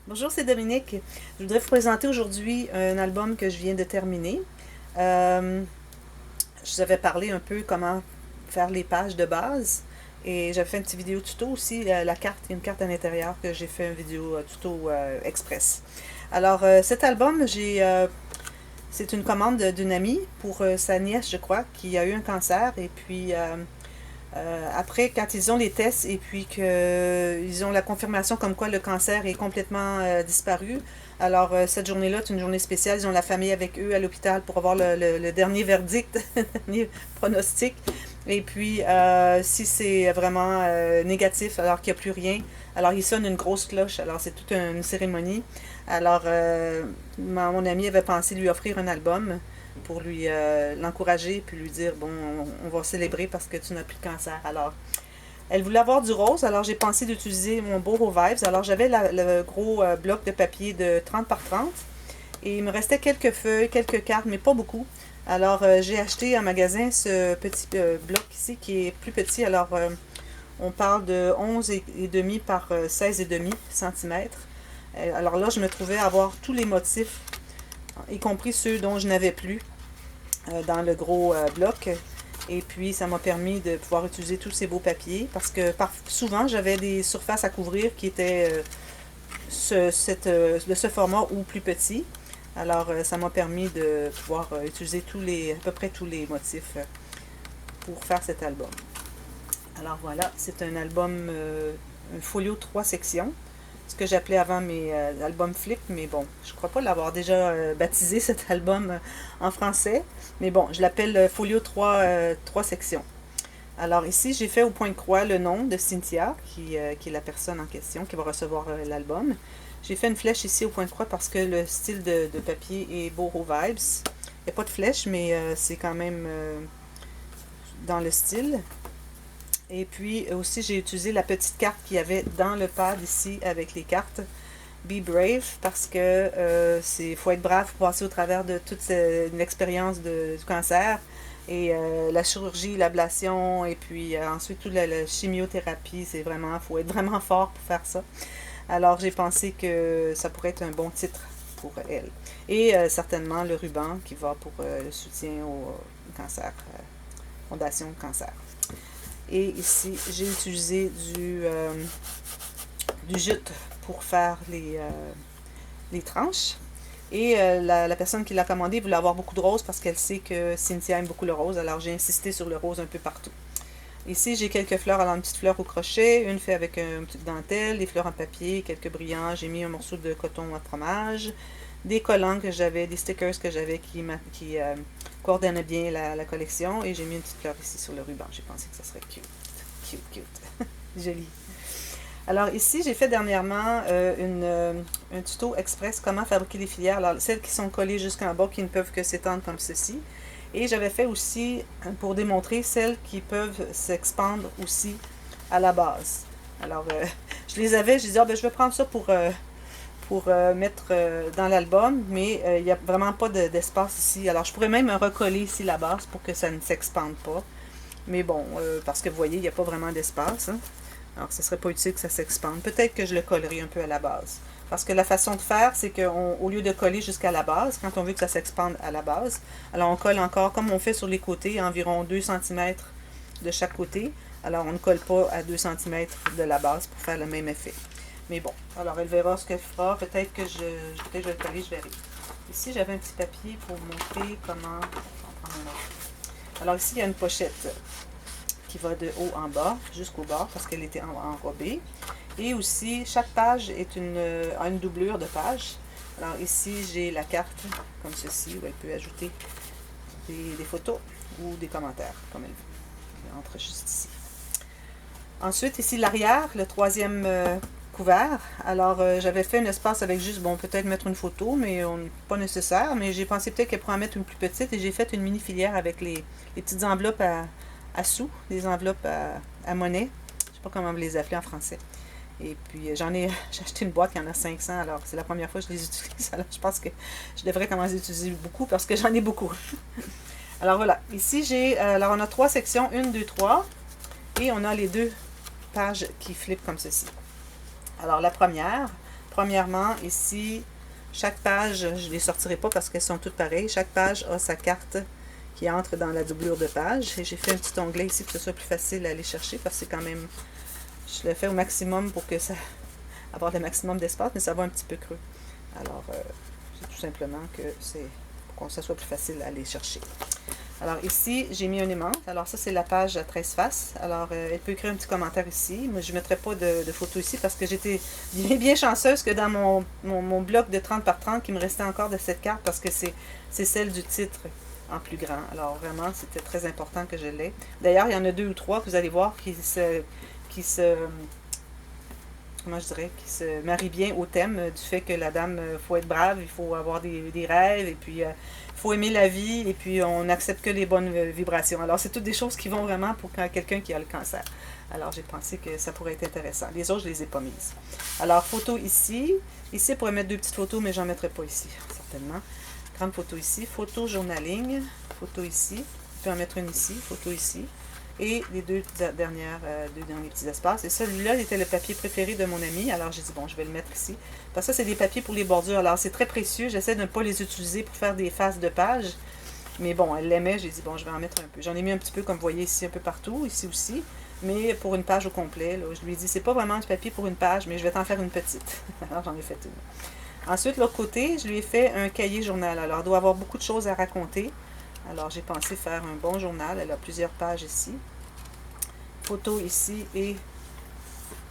Bonjour, c'est Dominique. Je voudrais vous présenter aujourd'hui un album que je viens de terminer. Euh, je vous avais parlé un peu comment faire les pages de base et j'avais fait une petite vidéo tuto aussi, la carte, il y a une carte à l'intérieur que j'ai fait une vidéo tuto express. Alors cet album, c'est une commande d'une amie pour sa nièce, je crois, qui a eu un cancer et puis après, quand ils ont les tests et puis qu'ils ont la confirmation comme quoi le cancer est complètement disparu, alors cette journée-là, c'est une journée spéciale. Ils ont la famille avec eux à l'hôpital pour avoir le dernier verdict, le dernier pronostic. Et puis, si c'est vraiment négatif, alors qu'il n'y a plus rien, alors il sonne une grosse cloche. Alors c'est toute une cérémonie. Alors, mon ami avait pensé lui offrir un album pour lui l'encourager puis lui dire bon, on va célébrer parce que tu n'as plus de cancer. Alors, elle voulait avoir du rose, alors j'ai pensé d'utiliser mon Boho Vibes. Alors, j'avais le gros bloc de papier de 30 par 30 et il me restait quelques feuilles, quelques cartes, mais pas beaucoup. Alors, j'ai acheté en magasin ce petit bloc ici qui est plus petit. Alors, on parle de 11 et demi par 16 et demi centimètres. Alors là, je me trouvais avoir tous les motifs, y compris ceux dont je n'avais plus dans le gros bloc. Et puis, ça m'a permis de pouvoir utiliser tous ces beaux papiers parce que souvent, j'avais des surfaces à couvrir qui étaient de ce format ou plus petit. Alors, ça m'a permis de pouvoir utiliser à peu près tous les motifs pour faire cet album. Alors voilà, c'est un album, un folio 3 sections, ce que j'appelais avant mes albums flip, mais bon, je crois pas l'avoir déjà baptisé cet album en français, mais bon, je l'appelle folio 3 sections. Alors ici, j'ai fait au point de croix le nom de Cynthia, qui est la personne en question qui va recevoir l'album. J'ai fait une flèche ici au point de croix parce que le style de papier est Boho Vibes. Il n'y a pas de flèche, mais c'est quand même dans le style. Et puis aussi, j'ai utilisé la petite carte qu'il y avait dans le pad ici avec les cartes. Be brave parce que faut être brave pour passer au travers de toute une expérience du cancer et la chirurgie, l'ablation et puis ensuite toute la chimiothérapie, faut être vraiment fort pour faire ça. Alors j'ai pensé que ça pourrait être un bon titre pour elle. Et certainement le ruban qui va pour le soutien au cancer, Fondation Cancer. Et ici, j'ai utilisé du jute pour faire les tranches. Et la personne qui l'a commandé voulait avoir beaucoup de rose parce qu'elle sait que Cynthia aime beaucoup le rose. Alors j'ai insisté sur le rose un peu partout. Ici, j'ai quelques fleurs, alors une petite fleur au crochet, une fait avec une petite dentelle, des fleurs en papier, quelques brillants. J'ai mis un morceau de coton à fromage, des collants que j'avais, des stickers que j'avais qui coordonnaient bien la collection. Et j'ai mis une petite fleur ici sur le ruban. J'ai pensé que ça serait cute. Cute, cute. Joli. Alors ici, j'ai fait dernièrement un tuto express comment fabriquer les filières. Alors celles qui sont collées jusqu'en bas, qui ne peuvent que s'étendre comme ceci. Et j'avais fait aussi, pour démontrer, celles qui peuvent s'expandre aussi à la base. Alors, je les avais, je disais, ah, ben, je vais prendre ça pour mettre dans l'album, mais il n'y a vraiment pas d'espace ici. Alors, je pourrais même recoller ici la base pour que ça ne s'expande pas. Mais bon, parce que vous voyez, il n'y a pas vraiment d'espace. Hein. Alors, ce ne serait pas utile que ça s'expande. Peut-être que je le collerai un peu à la base. Parce que la façon de faire, c'est qu'au lieu de coller jusqu'à la base, quand on veut que ça s'expande à la base, alors on colle encore, comme on fait sur les côtés, environ 2 cm de chaque côté. Alors, on ne colle pas à 2 cm de la base pour faire le même effet. Mais bon, alors elle verra ce qu'elle fera. Peut-être que je vais le coller, je verrai. Ici, j'avais un petit papier pour vous montrer comment... Alors ici, il y a une pochette qui va de haut en bas jusqu'au bas parce qu'elle était enrobée. Et aussi, chaque page a une doublure de page. Alors ici, j'ai la carte comme ceci où elle peut ajouter des photos ou des commentaires comme elle veut. Elle entre juste ici. Ensuite, ici l'arrière, le troisième couvert. Alors, j'avais fait un espace avec juste, bon, peut-être mettre une photo, mais pas nécessaire. Mais j'ai pensé peut-être qu'elle pourrait en mettre une plus petite et j'ai fait une mini filière avec les petites enveloppes à sous, des enveloppes à monnaie. Je ne sais pas comment vous les appelez en français. Et puis j'ai acheté une boîte qui en a 500, alors c'est la première fois que je les utilise. Alors je pense que je devrais commencer à utiliser beaucoup parce que j'en ai beaucoup. Alors voilà, ici alors on a 3 sections, 1, 2, 3, et on a les 2 pages qui flippent comme ceci. Alors la première Premièrement, ici, chaque page, je ne les sortirai pas parce qu'elles sont toutes pareilles. Chaque page a sa carte qui entre dans la doublure de page. Et j'ai fait un petit onglet ici pour que ce soit plus facile à aller chercher parce que c'est quand même... Je le fais au maximum pour que ça... avoir le maximum d'espace, mais ça va un petit peu creux. Alors, c'est tout simplement que c'est pour que ça soit plus facile à aller chercher. Alors ici, j'ai mis un aimant. Alors ça, c'est la page à 13 faces. Alors, elle peut écrire un petit commentaire ici. Moi, je ne mettrai pas de photo ici parce que j'étais bien chanceuse que dans mon bloc de 30 par 30, qu'il me restait encore de cette carte parce que c'est celle du titre en plus grand. Alors vraiment, c'était très important que je l'ai. D'ailleurs, il y en a 2 ou 3 que vous allez voir comment je dirais, qui se marie bien au thème du fait que la dame, faut être brave, il faut avoir des rêves, et puis il faut aimer la vie, et puis on n'accepte que les bonnes vibrations. Alors c'est toutes des choses qui vont vraiment pour quelqu'un qui a le cancer. Alors j'ai pensé que ça pourrait être intéressant. Les autres, je les ai pas mises. Alors photo ici. Ici, on pourrait mettre 2 petites photos, mais j'en mettrai pas ici, certainement. Grande photo ici. Photo journaling. Photo ici. On peut en mettre une ici. Photo ici. Et les deux derniers petits espaces. Et celui-là, il était le papier préféré de mon ami. Alors, j'ai dit, bon, je vais le mettre ici. Parce que ça, c'est des papiers pour les bordures. Alors, c'est très précieux. J'essaie de ne pas les utiliser pour faire des faces de page. Mais bon, elle l'aimait. J'ai dit, bon, je vais en mettre un peu. J'en ai mis un petit peu, comme vous voyez ici, un peu partout. Ici aussi. Mais pour une page au complet. Là, je lui ai dit, c'est pas vraiment du papier pour une page, mais je vais t'en faire une petite. Alors, j'en ai fait une. Ensuite, l'autre côté, je lui ai fait un cahier journal. Alors, il doit avoir beaucoup de choses à raconter. Alors, j'ai pensé faire un bon journal. Elle a plusieurs pages ici. Photo ici et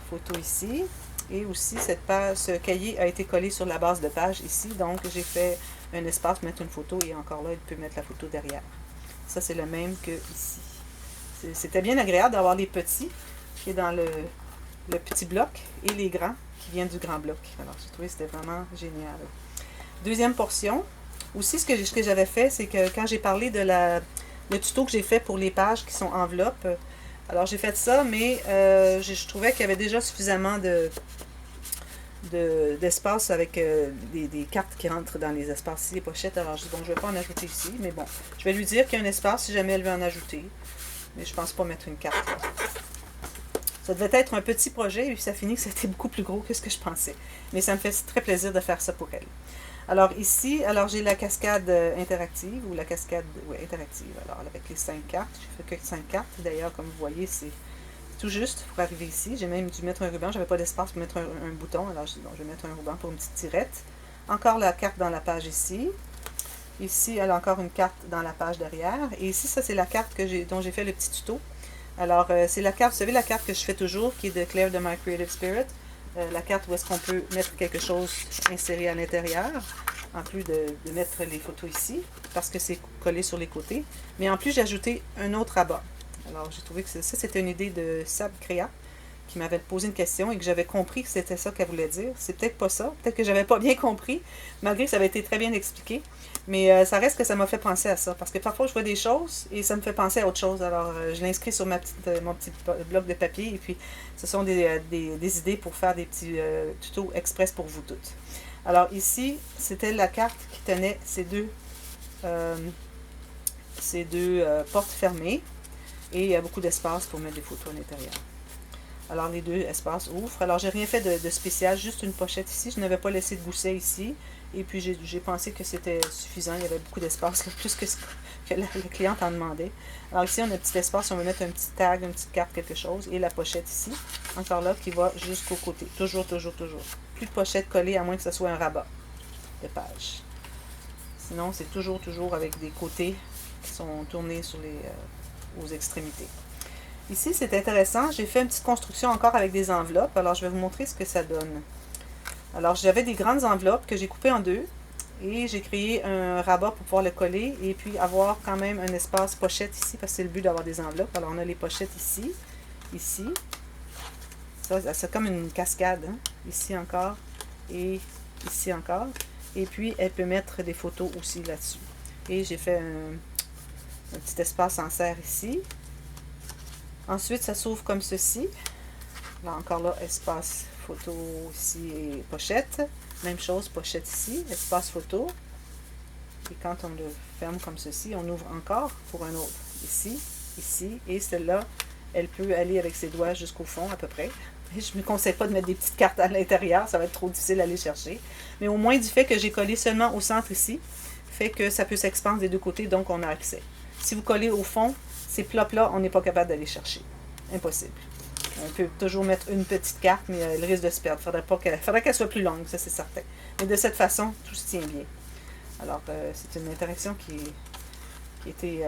photo ici. Et aussi, ce cahier a été collé sur la base de page ici. Donc, j'ai fait un espace pour mettre une photo. Et encore là, il peut mettre la photo derrière. Ça, c'est le même que ici. C'était bien agréable d'avoir les petits qui est dans le petit bloc et les grands qui viennent du grand bloc. Alors, j'ai trouvé que c'était vraiment génial. Deuxième portion. Aussi, ce que j'avais fait, c'est que quand j'ai parlé de le tuto que j'ai fait pour les pages qui sont enveloppes, alors j'ai fait ça, mais je trouvais qu'il y avait déjà suffisamment d'espace avec des cartes qui rentrent dans les espaces ici, les pochettes. Alors je dis, bon, je ne vais pas en ajouter ici, mais bon, je vais lui dire qu'il y a un espace si jamais elle veut en ajouter. Mais je ne pense pas mettre une carte là. Ça devait être un petit projet, et puis ça finit que c'était beaucoup plus gros que ce que je pensais. Mais ça me fait très plaisir de faire ça pour elle. Alors ici, j'ai la cascade interactive, ou la cascade interactive, alors avec les 5 cartes. Je fais que 5 cartes. D'ailleurs, comme vous voyez, c'est tout juste pour arriver ici. J'ai même dû mettre un ruban, j'avais pas d'espace pour mettre un bouton, alors je dis bon, je vais mettre un ruban pour une petite tirette. Encore la carte dans la page ici. Ici, elle a encore une carte dans la page derrière. Et ici, ça c'est la carte dont j'ai fait le petit tuto. Alors, c'est la carte, vous savez la carte que je fais toujours, qui est de Claire de My Creative Spirit. La carte où est-ce qu'on peut mettre quelque chose inséré à l'intérieur, en plus de mettre les photos ici, parce que c'est collé sur les côtés. Mais en plus, j'ai ajouté un autre rabat. Alors, j'ai trouvé que ça, c'était une idée de Sab Créa, qui m'avait posé une question et que j'avais compris que c'était ça qu'elle voulait dire. C'est peut-être pas ça, peut-être que j'avais pas bien compris, malgré que ça avait été très bien expliqué. Mais ça reste que ça m'a fait penser à ça, parce que parfois je vois des choses et ça me fait penser à autre chose. Alors je l'inscris sur mon petit bloc de papier et puis ce sont des idées pour faire des petits tutos express pour vous toutes. Alors ici, c'était la carte qui tenait ces deux portes fermées et il y a beaucoup d'espace pour mettre des photos à l'intérieur. Alors, les deux espaces ouvrent. Alors, j'ai rien fait de spécial, juste une pochette ici. Je n'avais pas laissé de gousset ici. Et puis, j'ai pensé que c'était suffisant. Il y avait beaucoup d'espace, plus que la cliente en demandait. Alors, ici, on a un petit espace. On va mettre un petit tag, une petite carte, quelque chose. Et la pochette ici, encore là, qui va jusqu'au côté. Toujours, toujours, toujours. Plus de pochette collée, à moins que ce soit un rabat de page. Sinon, c'est toujours, toujours avec des côtés qui sont tournés aux extrémités. Ici, c'est intéressant. J'ai fait une petite construction encore avec des enveloppes. Alors, je vais vous montrer ce que ça donne. Alors, j'avais des grandes enveloppes que j'ai coupées en deux. Et j'ai créé un rabat pour pouvoir le coller. Et puis, avoir quand même un espace pochette ici, parce que c'est le but d'avoir des enveloppes. Alors, on a les pochettes ici, ici. Ça, c'est comme une cascade. Hein? Ici encore. Et ici encore. Et puis, elle peut mettre des photos aussi là-dessus. Et j'ai fait un petit espace en serre ici. Ensuite, ça s'ouvre comme ceci. Là, encore là, espace photo ici et pochette. Même chose, pochette ici, espace photo. Et quand on le ferme comme ceci, on ouvre encore pour un autre. Ici, ici. Et celle-là, elle peut aller avec ses doigts jusqu'au fond à peu près. Je ne me conseille pas de mettre des petites cartes à l'intérieur, ça va être trop difficile à aller chercher. Mais au moins du fait que j'ai collé seulement au centre ici, fait que ça peut s'expandre des deux côtés, donc on a accès. Si vous collez au fond, ces plops-là, on n'est pas capable d'aller chercher. Impossible. On peut toujours mettre une petite carte, mais elle risque de se perdre. Faudrait qu'elle soit plus longue, ça c'est certain. Mais de cette façon, tout se tient bien. Alors, c'est une interaction qui était...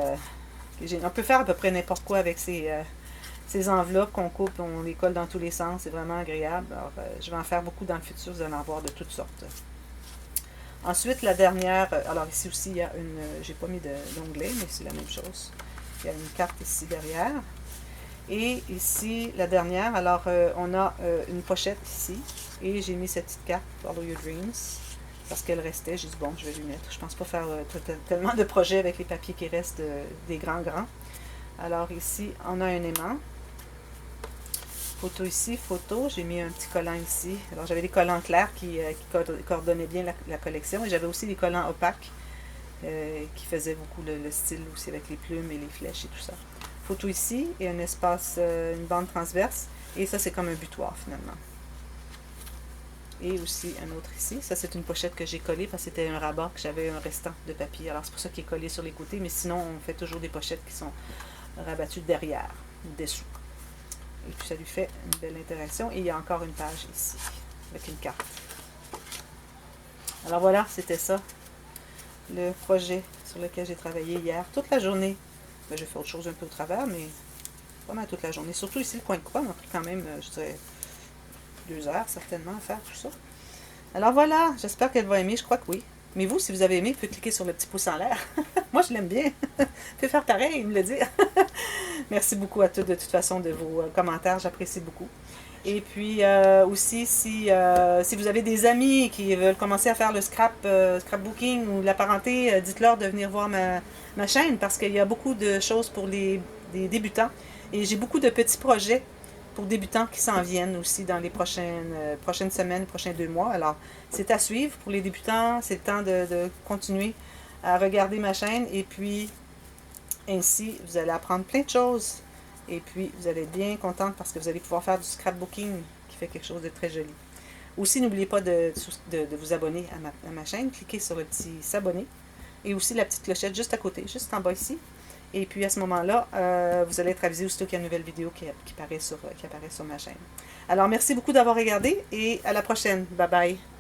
on peut faire à peu près n'importe quoi avec ces enveloppes qu'on coupe, on les colle dans tous les sens, c'est vraiment agréable. Alors, je vais en faire beaucoup dans le futur, vous allez en voir de toutes sortes. Ensuite, la dernière, alors ici aussi, il y a une, j'ai pas mis d'onglet, mais c'est la même chose. Il y a une carte ici derrière. Et ici, la dernière, alors on a une pochette ici, et j'ai mis cette petite carte, Follow Your Dreams, parce qu'elle restait, j'ai dit bon, je vais lui mettre. Je pense pas faire tellement de projets avec les papiers qui restent des grands. Alors ici, on a un aimant. Photo ici, photo. J'ai mis un petit collant ici. Alors j'avais des collants clairs qui coordonnaient bien la collection. Et j'avais aussi des collants opaques qui faisaient beaucoup le style aussi avec les plumes et les flèches et tout ça. Photo ici et un espace, une bande transverse. Et ça, c'est comme un butoir finalement. Et aussi un autre ici. Ça, c'est une pochette que j'ai collée parce que c'était un rabat que j'avais un restant de papier. Alors c'est pour ça qu'il est collé sur les côtés. Mais sinon, on fait toujours des pochettes qui sont rabattues derrière, dessous. Et puis ça lui fait une belle interaction. Et il y a encore une page ici, avec une carte. Alors voilà, c'était ça, le projet sur lequel j'ai travaillé hier. Toute la journée. Ben, j'ai fait autre chose un peu au travers, mais pas mal toute la journée. Surtout ici, le coin de croix m'a pris quand même, je dirais, 2 heures certainement à faire tout ça. Alors voilà, j'espère qu'elle va aimer, je crois que oui. Mais vous, si vous avez aimé, vous pouvez cliquer sur le petit pouce en l'air. Moi, je l'aime bien. Vous pouvez faire pareil et me le dire. Merci beaucoup à tous de toute façon de vos commentaires, j'apprécie beaucoup. Et puis aussi, si vous avez des amis qui veulent commencer à faire le scrapbooking ou la parenté, dites-leur de venir voir ma chaîne parce qu'il y a beaucoup de choses pour les débutants. Et j'ai beaucoup de petits projets pour débutants qui s'en viennent aussi dans les prochaines semaines, les prochains 2 mois. Alors, c'est à suivre pour les débutants. C'est le temps de continuer à regarder ma chaîne. Et puis, ainsi, vous allez apprendre plein de choses. Et puis, vous allez être bien contente parce que vous allez pouvoir faire du scrapbooking qui fait quelque chose de très joli. Aussi, n'oubliez pas de vous abonner à ma chaîne. Cliquez sur le petit s'abonner. Et aussi la petite clochette juste à côté, juste en bas ici. Et puis à ce moment-là, vous allez être avisé aussitôt qu'il y a une nouvelle vidéo qui apparaît sur ma chaîne. Alors, merci beaucoup d'avoir regardé et à la prochaine. Bye bye.